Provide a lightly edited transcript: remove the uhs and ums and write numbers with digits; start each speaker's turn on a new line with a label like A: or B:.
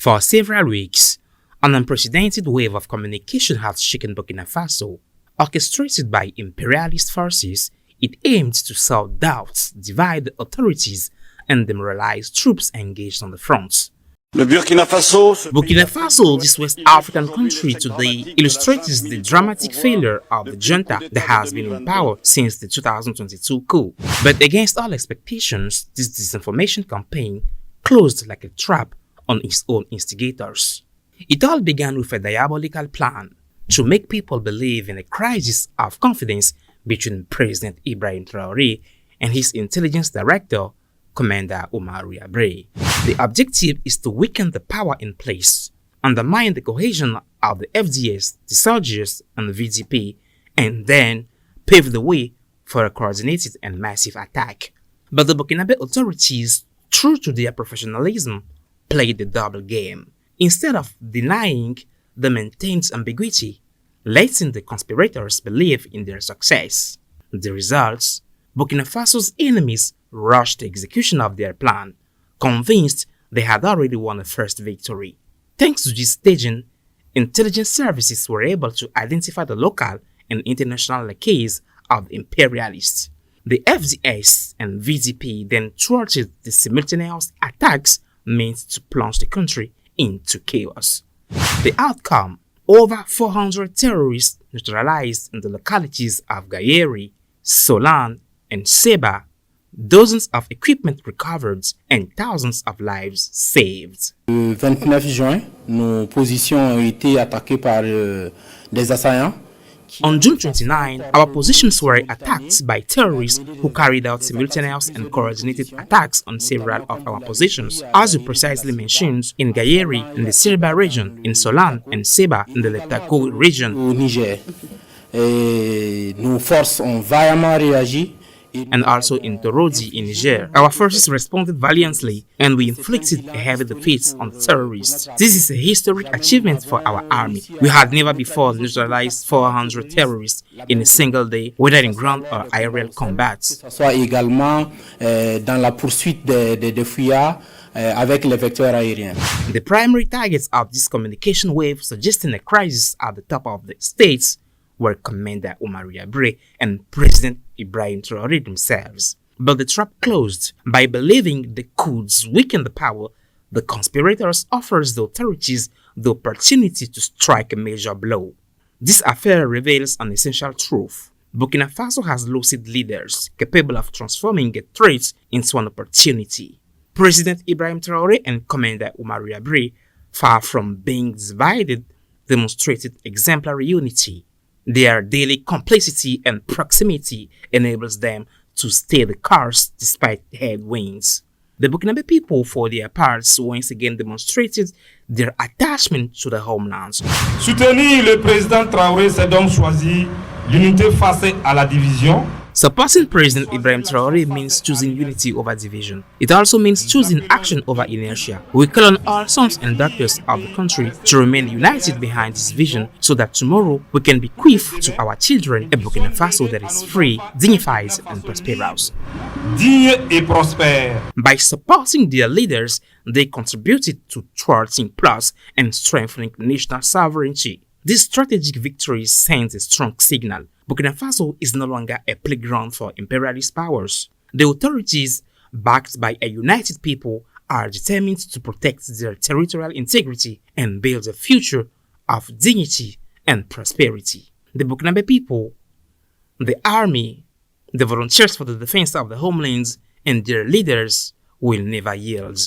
A: For several weeks, an unprecedented wave of communication has shaken Burkina Faso. Orchestrated by imperialist forces, it aimed to sow doubts, divide the authorities, and demoralize troops engaged on the front. Burkina Faso, this West African country today, illustrates the dramatic failure of the junta that has been in power since the 2022 coup. But against all expectations, this disinformation campaign closed like a trap on its own instigators. It all began with a diabolical plan to make people believe in a crisis of confidence between President Ibrahim Traoré and his intelligence director, Commander Oumarou Yabré. The objective is to weaken the power in place, undermine the cohesion of the FDS, the soldiers, and the VDP, and then pave the way for a coordinated and massive attack. But the Burkinabe authorities, true to their professionalism, played the double game. Instead of denying, they maintained ambiguity, letting the conspirators believe in their success. The results: Burkina Faso's enemies rushed the execution of their plan, convinced they had already won a first victory. Thanks to this staging, intelligence services were able to identify the local and international lakeys of the imperialists. The FDS and VDP then thwarted the simultaneous attacks meant to plunge the country into chaos. The outcome: over 400 terrorists neutralized in the localities of Gaïeri, Solan, and Seba, dozens of equipment recovered, and thousands of lives saved.
B: Le 29 juin, nos positions ont été attaquées par des assaillants.
A: On June 29, our positions were attacked by terrorists who carried out simultaneous and coordinated attacks on several of our positions, as you precisely mentioned, in Gaïeri in the Seba region, in Solan and Seba in the Leptako region.
B: Au Niger. Nos forces ont vaillamment réagi.
A: And also in Torodi in Niger. Our forces responded valiantly and we inflicted a heavy defeat on the terrorists. This is a historic achievement for our army. We had never before neutralized 400 terrorists in a single day, whether in ground or aerial combat.
B: Soit également dans la poursuite des fuyards avec les vecteurs aériens.
A: The primary targets of this communication wave suggesting a crisis at the top of the states were Commander Oumarou Yabré and President Ibrahim Traoré themselves. But the trap closed. By believing they could weaken the power, the conspirators offered the authorities the opportunity to strike a major blow. This affair reveals an essential truth. Burkina Faso has lucid leaders capable of transforming a threat into an opportunity. President Ibrahim Traoré and Commander Oumarou Yabré, far from being divided, demonstrated exemplary unity. Their daily complicity and proximity enables them to stay the course despite headwinds. The Burkinabe people, for their parts, once again demonstrated their attachment to the homeland.
C: Soutenir le président Traoré, c'est donc choisir l'unité face à la division.
A: Supporting President Ibrahim Traoré means choosing unity over division. It also means choosing action over inertia. We call on all sons and daughters of the country to remain united behind this vision so that tomorrow we can bequeath to our children a Burkina Faso that is free, dignified, and prosperous.
C: Digne et prospère.
A: By supporting their leaders, they contributed to thwarting plots and strengthening national sovereignty. This strategic victory sends a strong signal. Burkina Faso is no longer a playground for imperialist powers. The authorities, backed by a united people, are determined to protect their territorial integrity and build a future of dignity and prosperity. The Burkinabe people, the army, the volunteers for the defense of the homelands, and their leaders will never yield.